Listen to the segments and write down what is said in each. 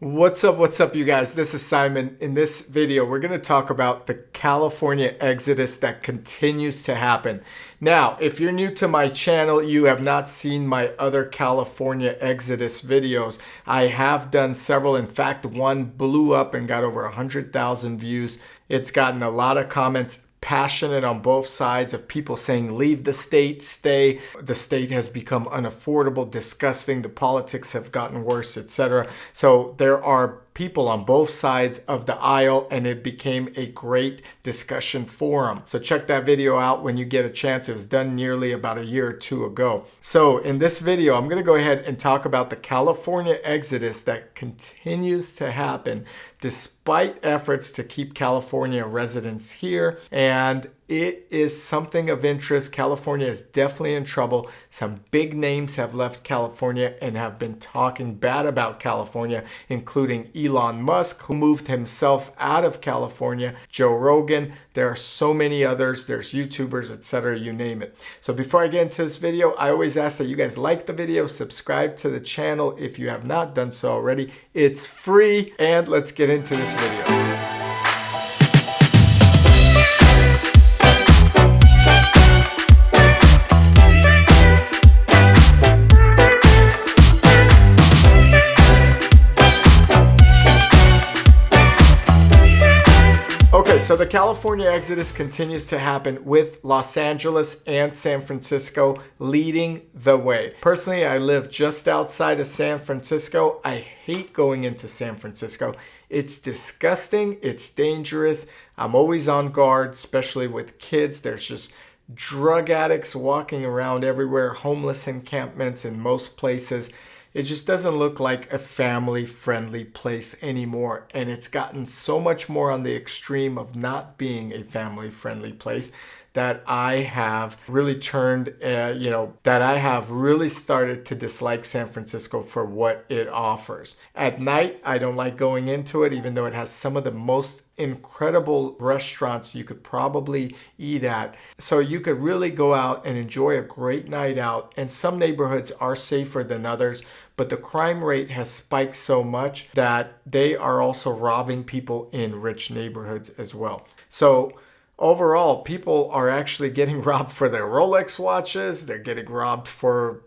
What's up, you guys? This is Simon. In this video, we're going to talk about the California exodus that continues to happen. Now, if you're new to my channel, you have not seen my other California exodus videos. I have done several. In fact, one blew up and got over 100,000 views. It's gotten a lot of comments, passionate on both sides, of people saying leave the state, stay. The state has become unaffordable, disgusting, the politics have gotten worse, etc. So there are people on both sides of the aisle, and it became a great discussion forum. So check that video out when you get a chance. It was done nearly about a year or two ago. So in this video, I'm going to go ahead and talk about the California exodus that continues to happen despite efforts to keep California residents here. And it is something of interest. California is definitely in trouble. Some big names have left California and have been talking bad about California, including Elon Musk, who moved himself out of California, Joe Rogan. There are so many others. There's YouTubers, etc., you name it. So before I get into this video, I always ask that you guys like the video, subscribe to the channel if you have not done so already. It's free, and let's get into this video. So the California exodus continues to happen, with Los Angeles and San Francisco leading the way. Personally, I live just outside of San Francisco. I hate going into San Francisco. It's disgusting. It's dangerous. I'm always on guard, especially with kids. There's just drug addicts walking around everywhere, homeless encampments in most places. It just doesn't look like a family-friendly place anymore. And it's gotten so much more on the extreme of not being a family-friendly place that I have really that I have really started to dislike San Francisco for what it offers. At night, I don't like going into it, even though it has some of the most incredible restaurants you could probably eat at. So you could really go out and enjoy a great night out. And some neighborhoods are safer than others, but the crime rate has spiked so much that they are also robbing people in rich neighborhoods as well. So overall, people are actually getting robbed for their Rolex watches. They're getting robbed for,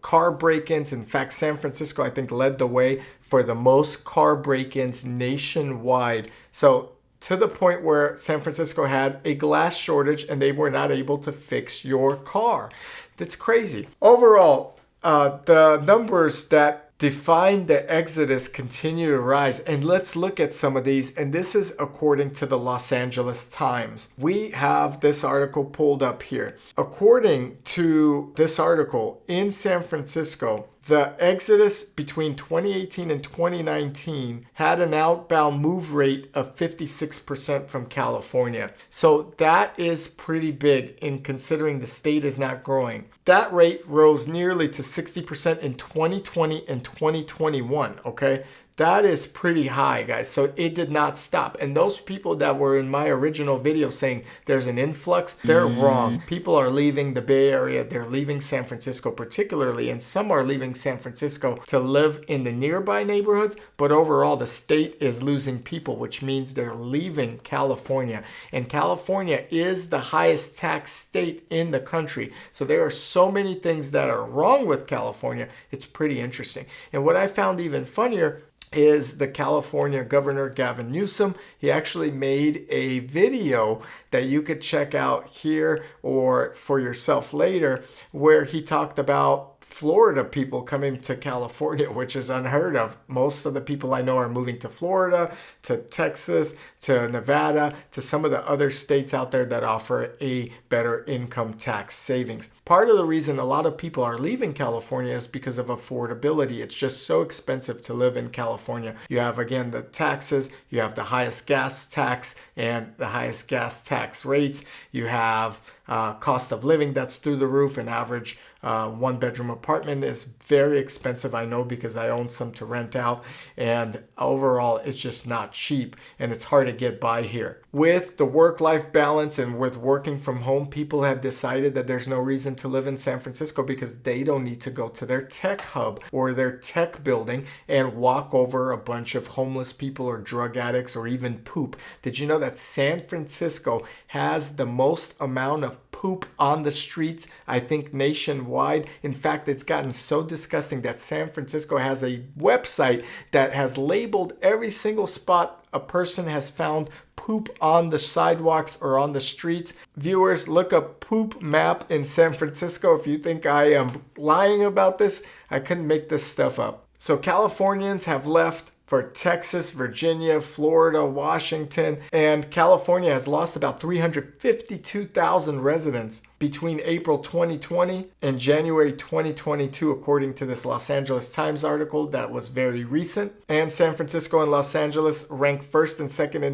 car break-ins. In fact, San Francisco, I think, led the way for the most car break-ins nationwide. So to the point where San Francisco had a glass shortage and they were not able to fix your car. That's crazy. Overall, the numbers that define the exodus continue to rise, and let's look at some of these. And this is according to the Los Angeles Times. We have this article pulled up here. According to this article, in San Francisco, the exodus between 2018 and 2019 had an outbound move rate of 56% from California. So that is pretty big in considering the state is not growing. That rate rose nearly to 60% in 2020 and 2021, okay? That is pretty high, guys. So it did not stop. And those people that were in my original video saying there's an influx, they're wrong. People are leaving the Bay Area. They're leaving San Francisco particularly. And some are leaving San Francisco to live in the nearby neighborhoods. But overall, the state is losing people, which means they're leaving California. And California is the highest tax state in the country. So there are so many things that are wrong with California. It's pretty interesting. And what I found even funnier is the California Governor Gavin Newsom. He actually made a video that you could check out here or for yourself later, where he talked about Florida people coming to California, which is unheard of. Most of the people I know are moving to Florida, to Texas, to Nevada, to some of the other states out there that offer a better income tax savings. Part of the reason a lot of people are leaving California is because of affordability. It's just so expensive to live in California. You have, again, the taxes, you have the highest gas tax and the highest gas tax rates. You have cost of living that's through the roof. An average one-bedroom apartment is very expensive, I know, because I own some to rent out. And overall, it's just not cheap, and it's hard to get by here. With the work-life balance and with working from home, people have decided that there's no reason to live in San Francisco because they don't need to go to their tech hub or their tech building and walk over a bunch of homeless people or drug addicts or even poop. Did you know that San Francisco has the most amount of poop on the streets, I think, nationwide? In fact, it's gotten so disgusting that San Francisco has a website that has labeled every single spot a person has found poop on the sidewalks or on the streets. Viewers, look up poop map in San Francisco. If you think I am lying about this, I couldn't make this stuff up. So Californians have left for Texas, Virginia, Florida, Washington, and California has lost about 352,000 residents between April 2020 and January 2022, according to this Los Angeles Times article that was very recent. And San Francisco and Los Angeles rank first and second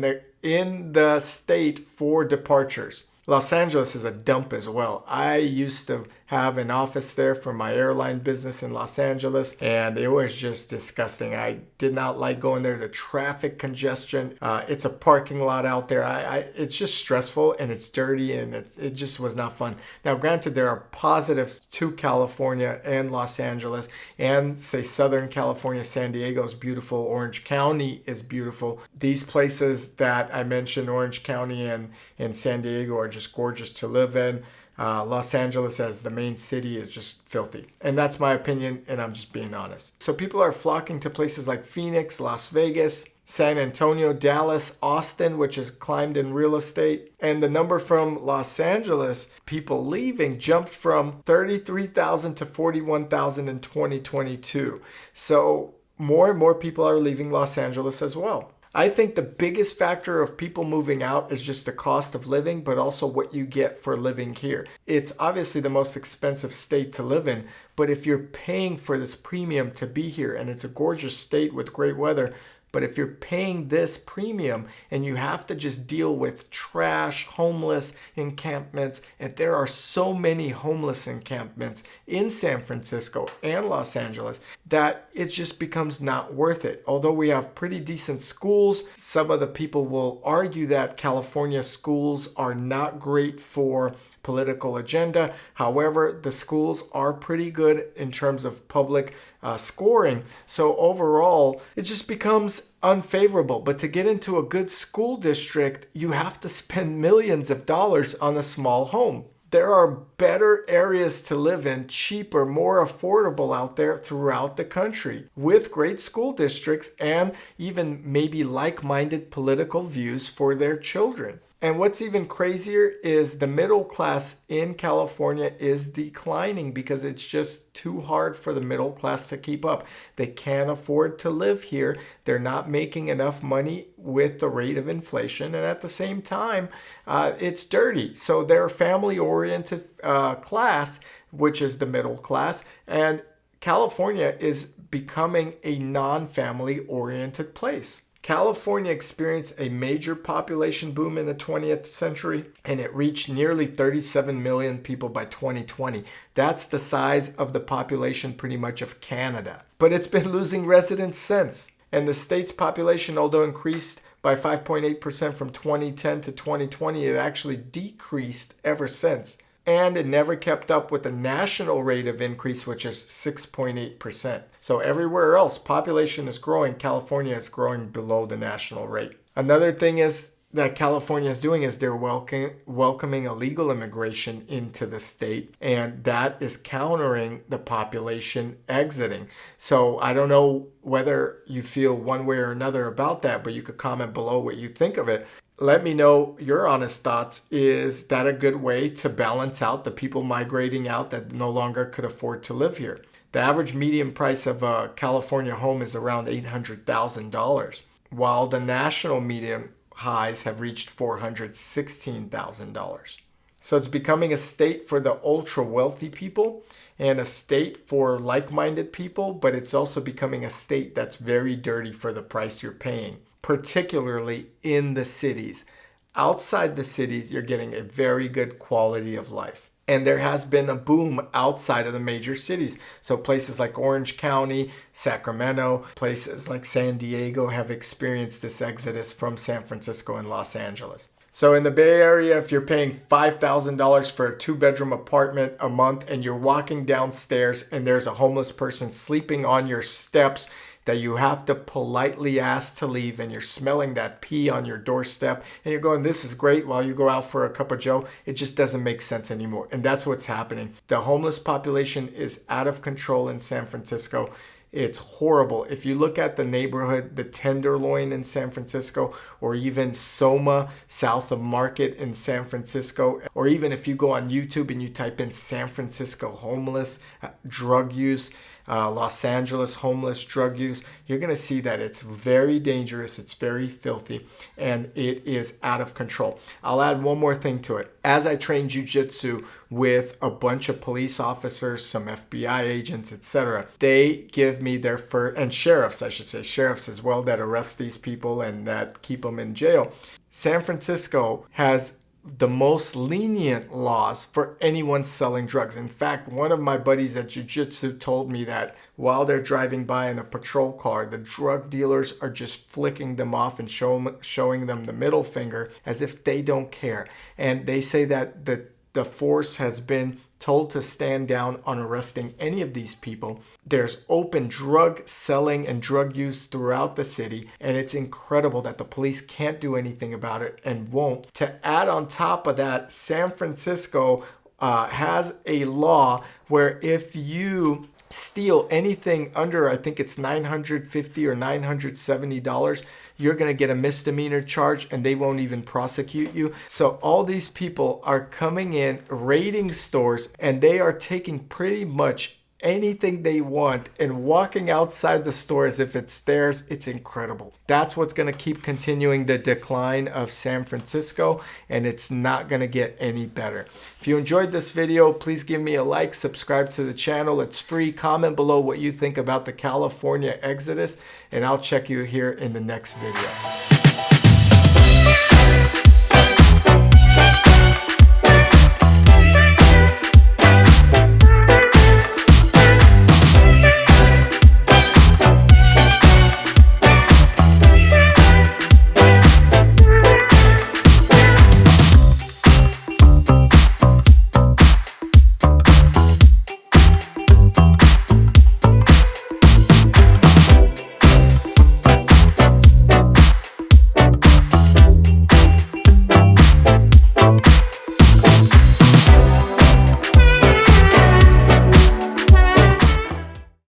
in the state for departures. Los Angeles is a dump as well. I used to have an office there for my airline business in Los Angeles, and it was just disgusting. I did not like going there. The traffic congestion, it's a parking lot out there. It's just stressful and it's dirty and it just was not fun. Now, granted, there are positives to California and Los Angeles, and say Southern California. San Diego is beautiful. Orange County is beautiful. These places that I mentioned, Orange County and San Diego, are just gorgeous to live in. Los Angeles as the main city is just filthy. And that's my opinion, and I'm just being honest. So people are flocking to places like Phoenix, Las Vegas, San Antonio, Dallas, Austin, which has climbed in real estate. And the number from Los Angeles, people leaving, jumped from 33,000 to 41,000 in 2022. So more and more people are leaving Los Angeles as well. I think the biggest factor of people moving out is just the cost of living, but also what you get for living here. It's obviously the most expensive state to live in, but if you're paying for this premium to be here, and it's a gorgeous state with great weather, but if you're paying this premium and you have to just deal with trash, homeless encampments, and there are so many homeless encampments in San Francisco and Los Angeles that it just becomes not worth it. Although we have pretty decent schools, some of the people will argue that California schools are not great for political agenda. However, the schools are pretty good in terms of public scoring. So overall, it just becomes unfavorable. But to get into a good school district, you have to spend millions of dollars on a small home. There are better areas to live in, cheaper, more affordable out there throughout the country with great school districts and even maybe like-minded political views for their children. And what's even crazier is the middle class in California is declining because it's just too hard for the middle class to keep up. They can't afford to live here. They're not making enough money with the rate of inflation. And at the same time, it's dirty. So they're a family-oriented class, which is the middle class. And California is becoming a non-family-oriented place. California experienced a major population boom in the 20th century, and it reached nearly 37 million people by 2020. That's the size of the population pretty much of Canada. But it's been losing residents since. And the state's population, although increased by 5.8% from 2010 to 2020, it actually decreased ever since. And it never kept up with the national rate of increase, which is 6.8%. So everywhere else, population is growing. California is growing below the national rate. Another thing is that California is doing is they're welcoming illegal immigration into the state, and that is countering the population exiting. So I don't know whether you feel one way or another about that, but you could comment below what you think of it. Let me know your honest thoughts. Is that a good way to balance out the people migrating out that no longer could afford to live here? The average median price of a California home is around $800,000, while the national median highs have reached $416,000. So it's becoming a state for the ultra wealthy people and a state for like-minded people, but it's also becoming a state that's very dirty for the price you're paying, particularly in the cities. Outside the cities, you're getting a very good quality of life. And there has been a boom outside of the major cities. So places like Orange County, Sacramento, places like San Diego have experienced this exodus from San Francisco and Los Angeles. So in the Bay Area, if you're paying $5,000 for a 2-bedroom apartment a month and you're walking downstairs and there's a homeless person sleeping on your steps that you have to politely ask to leave, and you're smelling that pee on your doorstep and you're going, this is great, while you go out for a cup of joe, it just doesn't make sense anymore. And that's what's happening. The homeless population is out of control in San Francisco. It's horrible. If you look at the neighborhood, the Tenderloin in San Francisco, or even Soma, south of Market in San Francisco, or even if you go on YouTube and you type in San Francisco homeless, drug use, Los Angeles homeless drug use, you're going to see that it's very dangerous, it's very filthy, and it is out of control. I'll add one more thing to it. As I train jiu-jitsu with a bunch of police officers, some FBI agents, etc., they give me their first, and sheriffs, I should say, sheriffs as well, that arrest these people and that keep them in jail. San Francisco has the most lenient laws for anyone selling drugs. In fact, one of my buddies at jiu-jitsu told me that while they're driving by in a patrol car, the drug dealers are just flicking them off and showing them the middle finger as if they don't care. And they say that the force has been told to stand down on arresting any of these people. There's open drug selling and drug use throughout the city, and it's incredible that the police can't do anything about it and won't. To add on top of that, San Francisco has a law where if you steal anything under, I think it's $950 or $970, you're going to get a misdemeanor charge and they won't even prosecute you. So all these people are coming in, raiding stores, and they are taking pretty much anything they want and walking outside the store as if it's theirs. It's incredible. That's what's going to keep continuing the decline of San Francisco, and it's not going to get any better. If you enjoyed this video, please give me a like, subscribe to the channel. It's free. Comment below what you think about the California exodus, and I'll check you here in the next video.